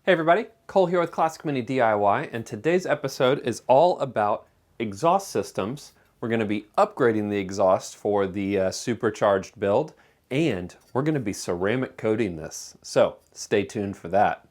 Hey everybody, Cole here with Classic Mini DIY, and today's episode is all about exhaust systems. We're going to be upgrading the exhaust for the supercharged build, and we're going to be ceramic coating this. So stay tuned for that.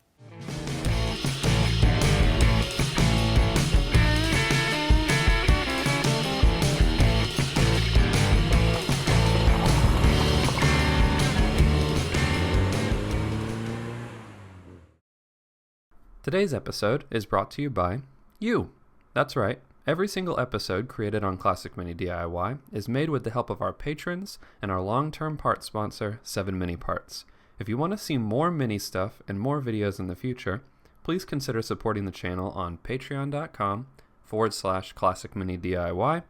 Today's episode is brought to you by you. That's right. Every single episode created on Classic Mini DIY is made with the help of our patrons and our long-term parts sponsor, 7 Mini Parts. If you want to see more mini stuff and more videos in the future, please consider supporting the channel on patreon.com/Classic Mini DIY,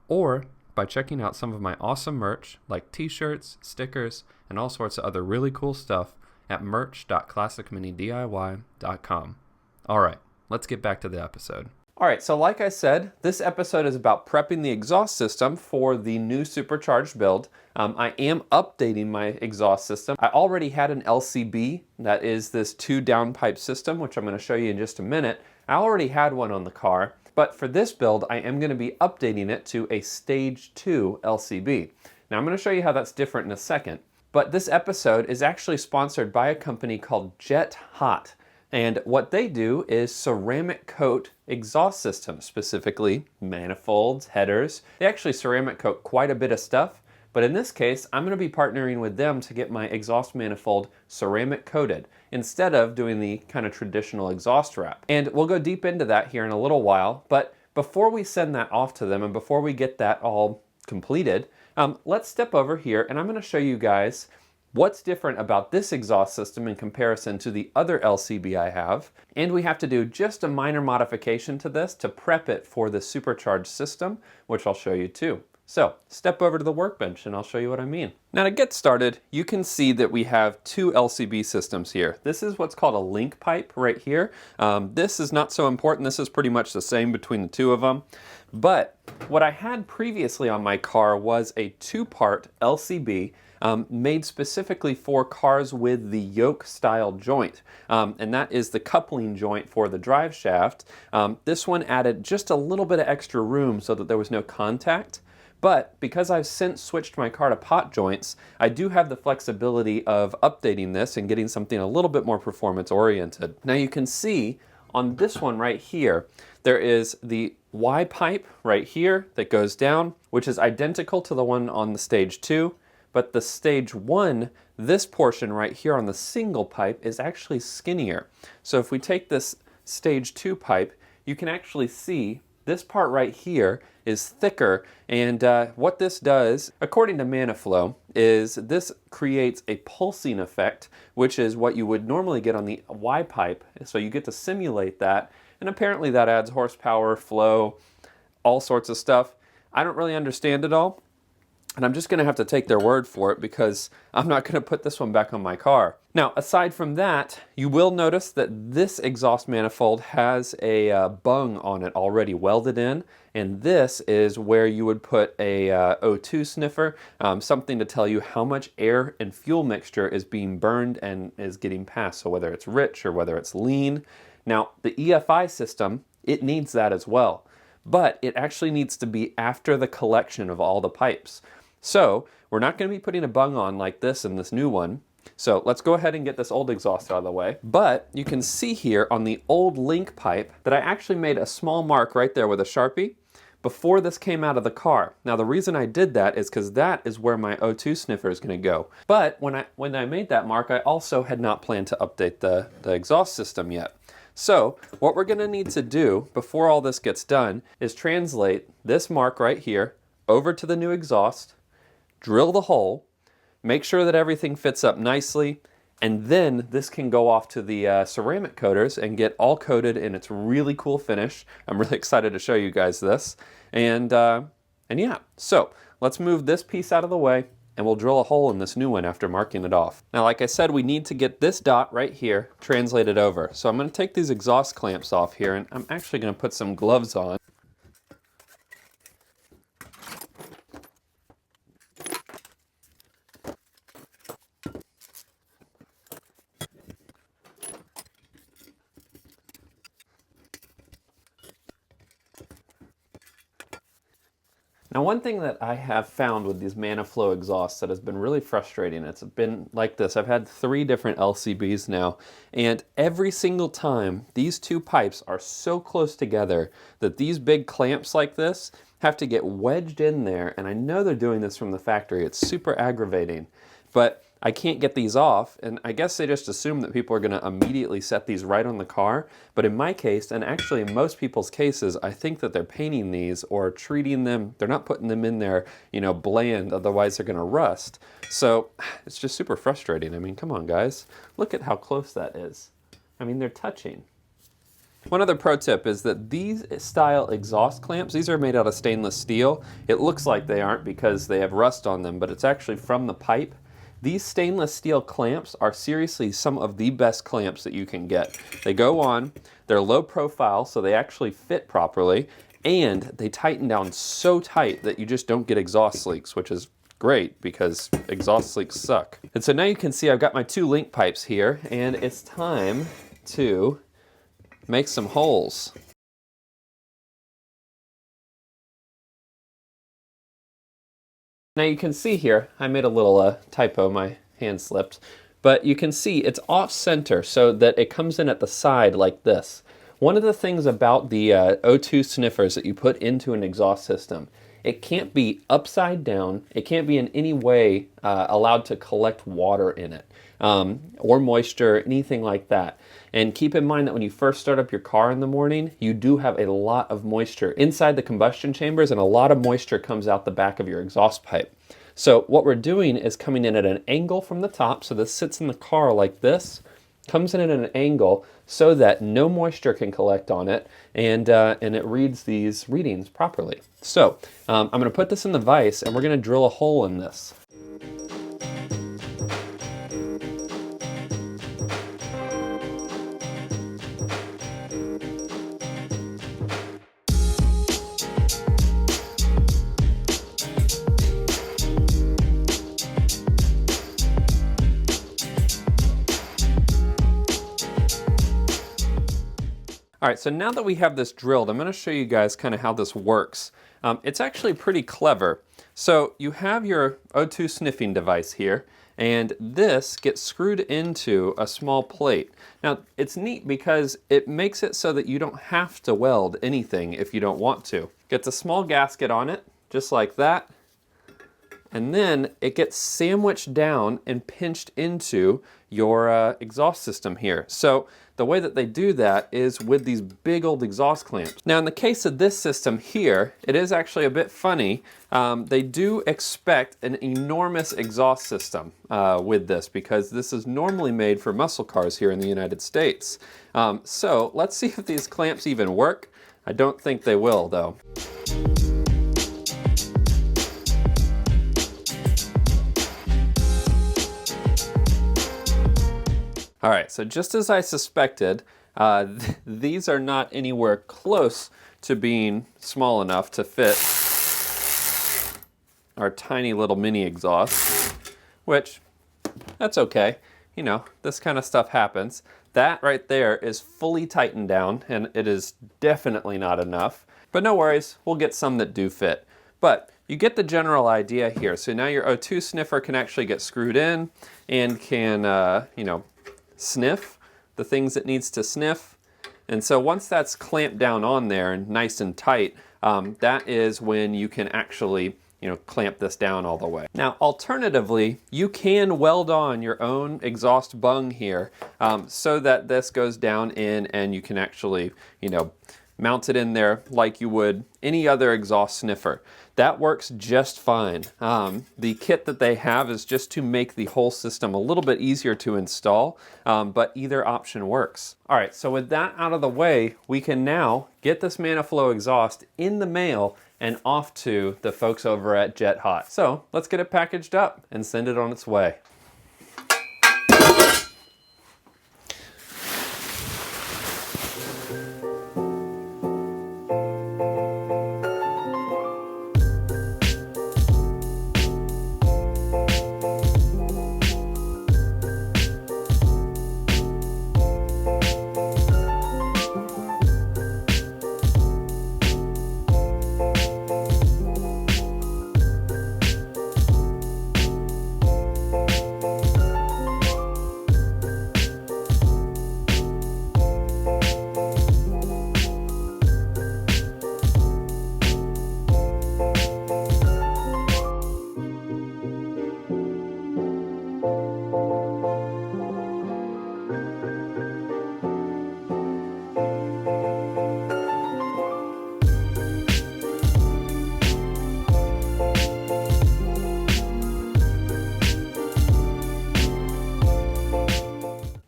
or by checking out some of my awesome merch like t-shirts, stickers, and all sorts of other really cool stuff at merch.classicminidiy.com. All right, let's get back to the episode. All right, so like I said, this episode is about prepping the exhaust system for the new supercharged build. I am updating my exhaust system. I already had an LCB, that is this 2 downpipe system, which I'm going to show you in just a minute. I already had one on the car, but for this build, I am going to be updating it to a stage 2 LCB. Now I'm going to show you how that's different in a second. But this episode is actually sponsored by a company called Jet Hot. And what they do is ceramic coat exhaust systems, specifically manifolds, headers. They actually ceramic coat quite a bit of stuff. But in this case, I'm going to be partnering with them to get my exhaust manifold ceramic coated instead of doing the kind of traditional exhaust wrap. And we'll go deep into that here in a little while. But before we send that off to them and before we get that all completed, let's step over here and I'm going to show you guys what's different about this exhaust system in comparison to the other LCB I have. And we have to do just a minor modification to this to prep it for the supercharged system, which I'll show you too. So step over to the workbench and I'll show you what I mean. Now to get started, you can see that we have 2 LCB systems here. This is what's called a link pipe right here. This is not so important. This is pretty much the same between the 2 of them. But what I had previously on my car was a 2-part LCB made specifically for cars with the yoke style joint. And that is the coupling joint for the drive shaft. This one added just a little bit of extra room so that there was no contact. But because I've since switched my car to pot joints, I do have the flexibility of updating this and getting something a little bit more performance oriented. Now you can see on this one right here, there is the Y pipe right here that goes down, which is identical to the one on the stage 2, but the stage 1, this portion right here on the single pipe is actually skinnier. So if we take this stage 2 pipe, you can actually see this part right here is thicker, and what this does, according to Maniflow, is this creates a pulsing effect, which is what you would normally get on the Y pipe. So you get to simulate that, and apparently that adds horsepower, flow, all sorts of stuff. I don't really understand it all, and I'm just going to have to take their word for it because I'm not going to put this one back on my car. Now, aside from that, you will notice that this exhaust manifold has a bung on it already welded in, and this is where you would put a O2 sniffer, something to tell you how much air and fuel mixture is being burned and is getting passed, so whether it's rich or whether it's lean. Now, the EFI system, it needs that as well, but it actually needs to be after the collection of all the pipes. So we're not going to be putting a bung on like this in this new one. So let's go ahead and get this old exhaust out of the way. But you can see here on the old link pipe that I actually made a small mark right there with a Sharpie before this came out of the car. Now the reason I did that is because that is where my O2 sniffer is going to go. But when I made that mark, I also had not planned to update the exhaust system yet. So what we're going to need to do before all this gets done is translate this mark right here over to the new exhaust, drill the hole, make sure that everything fits up nicely, and then this can go off to the ceramic coaters and get all coated in its really cool finish. I'm really excited to show you guys this. And yeah, so let's move this piece out of the way and we'll drill a hole in this new one after marking it off. Now, like I said, we need to get this dot right here translated over. So I'm going to take these exhaust clamps off here, and I'm actually going to put some gloves on. Now, one thing that I have found with these ManaFlow exhausts that has been really frustrating, it's been like this. I've had 3 different LCBs now, and every single time these 2 pipes are so close together that these big clamps like this have to get wedged in there, and I know they're doing this from the factory. It's super aggravating, but I can't get these off, and I guess they just assume that people are going to immediately set these right on the car. But in my case, and actually in most people's cases, I think that they're painting these or treating them, they're not putting them in there, you know, bland, otherwise they're going to rust. So it's just super frustrating. I mean, come on guys, look at how close that is. I mean, they're touching. One other pro tip is that these style exhaust clamps, these are made out of stainless steel. It looks like they aren't because they have rust on them, but it's actually from the pipe. These stainless steel clamps are seriously some of the best clamps that you can get. They go on, they're low profile, so they actually fit properly, and they tighten down so tight that you just don't get exhaust leaks, which is great because exhaust leaks suck. And so now you can see I've got my 2 link pipes here, and it's time to make some holes. Now you can see here, I made a little typo, my hand slipped, but you can see it's off center so that it comes in at the side like this. One of the things about the O2 sniffers that you put into an exhaust system, it can't be upside down, it can't be in any way allowed to collect water in it, or moisture, anything like that. And keep in mind that when you first start up your car in the morning, you do have a lot of moisture inside the combustion chambers, and a lot of moisture comes out the back of your exhaust pipe. So what we're doing is coming in at an angle from the top, so this sits in the car like this, comes in at an angle so that no moisture can collect on it, and it reads these readings properly. So I'm going to put this in the vise, and we're going to drill a hole in this. All right, so now that we have this drilled, I'm going to show you guys kind of how this works. It's actually pretty clever. So you have your O2 sniffing device here, and this gets screwed into a small plate. Now, it's neat because it makes it so that you don't have to weld anything if you don't want to. Gets a small gasket on it, just like that, and then it gets sandwiched down and pinched into your exhaust system here. So the way that they do that is with these big old exhaust clamps. Now in the case of this system here, it is actually a bit funny. They do expect an enormous exhaust system with this because this is normally made for muscle cars here in the United States. So let's see if these clamps even work. I don't think they will though. All right, so just as I suspected, these are not anywhere close to being small enough to fit our tiny little mini exhaust, which, that's okay. You know, this kind of stuff happens. That right there is fully tightened down, and it is definitely not enough. But no worries, we'll get some that do fit. But you get the general idea here. So now your O2 sniffer can actually get screwed in and can, you know, sniff the things it needs to sniff. And so once that's clamped down on there and nice and tight, that is when you can actually, you know, clamp this down all the way. Now, alternatively, you can weld on your own exhaust bung here so that this goes down in and you can actually, you know, mount it in there like you would any other exhaust sniffer. That works just fine. The kit that they have is just to make the whole system a little bit easier to install, but either option works. All right, so with that out of the way, we can now get this ManaFlow exhaust in the mail and off to the folks over at Jet Hot. So let's get it packaged up and send it on its way.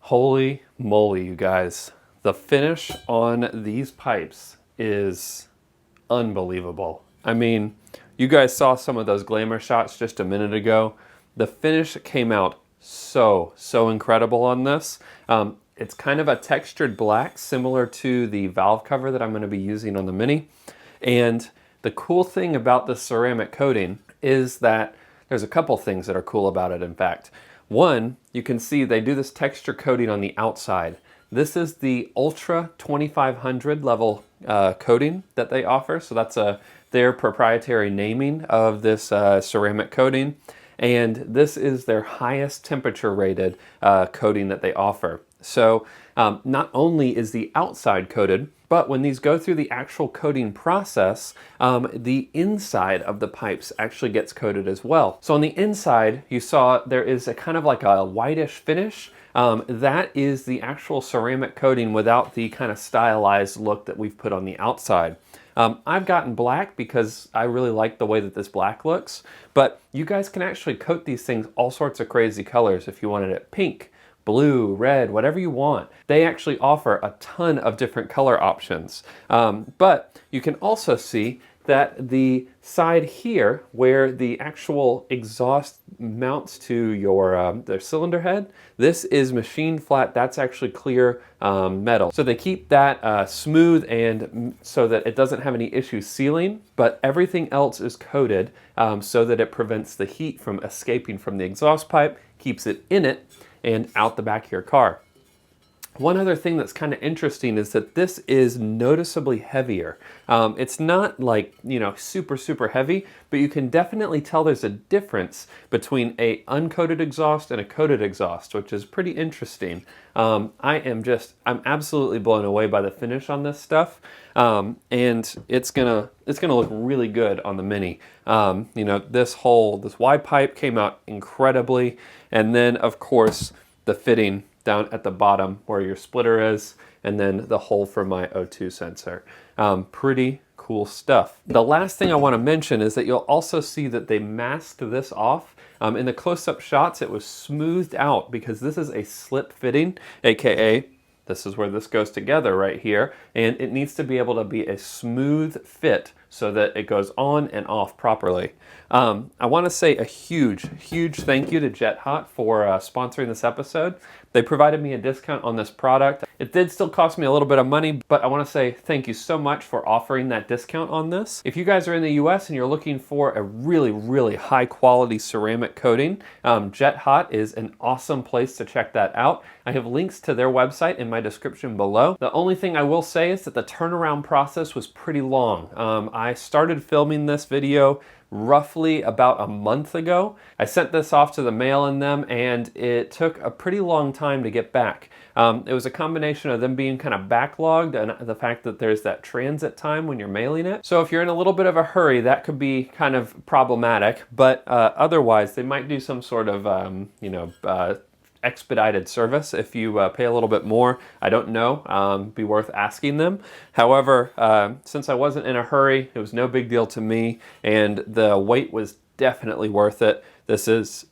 Holy moly, you guys. The finish on these pipes is unbelievable. I mean, you guys saw some of those glamour shots just a minute ago. The finish came out so incredible on this. It's kind of a textured black, similar to the valve cover that I'm going to be using on the Mini. And the cool thing about the ceramic coating is that there's a couple things that are cool about it, in fact. One, you can see they do this texture coating on the outside. This is the Ultra 2500 level coating that they offer. So that's their proprietary naming of this ceramic coating. And this is their highest temperature rated coating that they offer. So not only is the outside coated, but when these go through the actual coating process, the inside of the pipes actually gets coated as well. So on the inside, you saw there is a kind of like a whitish finish. That is the actual ceramic coating without the kind of stylized look that we've put on the outside. I've gotten black because I really like the way that this black looks, but you guys can actually coat these things all sorts of crazy colors if you wanted it pink, blue, red, whatever you want. They actually offer a ton of different color options. But you can also see that the side here, where the actual exhaust mounts to your their cylinder head, this is machined flat. That's actually clear metal. So they keep that smooth and so that it doesn't have any issues sealing, but everything else is coated so that it prevents the heat from escaping from the exhaust pipe, keeps it in it, and out the back of your car. One other thing that's kind of interesting is that this is noticeably heavier. It's not like, you know, super heavy, but you can definitely tell there's a difference between a uncoated exhaust and a coated exhaust, which is pretty interesting. I'm absolutely blown away by the finish on this stuff. And it's gonna look really good on the Mini. You know, this Y pipe came out incredibly. And then of course the fitting down at the bottom where your splitter is, and then the hole for my O2 sensor. Pretty cool stuff. The last thing I want to mention is that you'll also see that they masked this off. In the close-up shots, it was smoothed out because this is a slip fitting, aka this is where this goes together right here, and it needs to be able to be a smooth fit so that it goes on and off properly. I want to say a huge thank you to Jet Hot for sponsoring this episode. They provided me a discount on this product. It did still cost me a little bit of money, but I want to say thank you so much for offering that discount on this. If you guys are in the US and you're looking for a really high quality ceramic coating, Jet Hot is an awesome place to check that out. I have links to their website in my description below. The only thing I will say is that the turnaround process was pretty long. I started filming this video roughly about a month ago. I sent this off to the mail in them, and it took a pretty long time to get back. It was a combination of them being kind of backlogged and the fact that there's that transit time when you're mailing it. So if you're in a little bit of a hurry, that could be kind of problematic, but otherwise they might do some sort of, expedited service if you pay a little bit more. I don't know, be worth asking them. However, since I wasn't in a hurry, it was no big deal to me, and the wait was definitely worth it. This is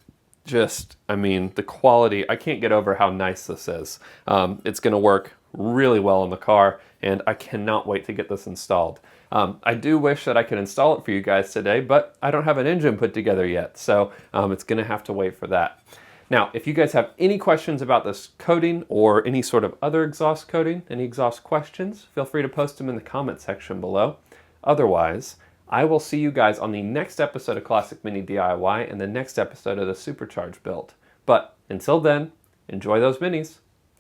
just, I mean, the quality, I can't get over how nice this is. It's gonna work really well in the car, and I cannot wait to get this installed. I do wish that I could install it for you guys today, but I don't have an engine put together yet, so it's gonna have to wait for that. Now, if you guys have any questions about this coating or any sort of other exhaust coating, any exhaust questions, feel free to post them in the comment section below. Otherwise, I will see you guys on the next episode of Classic Mini DIY and the next episode of the Supercharged build. But until then, enjoy those minis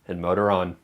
and motor on.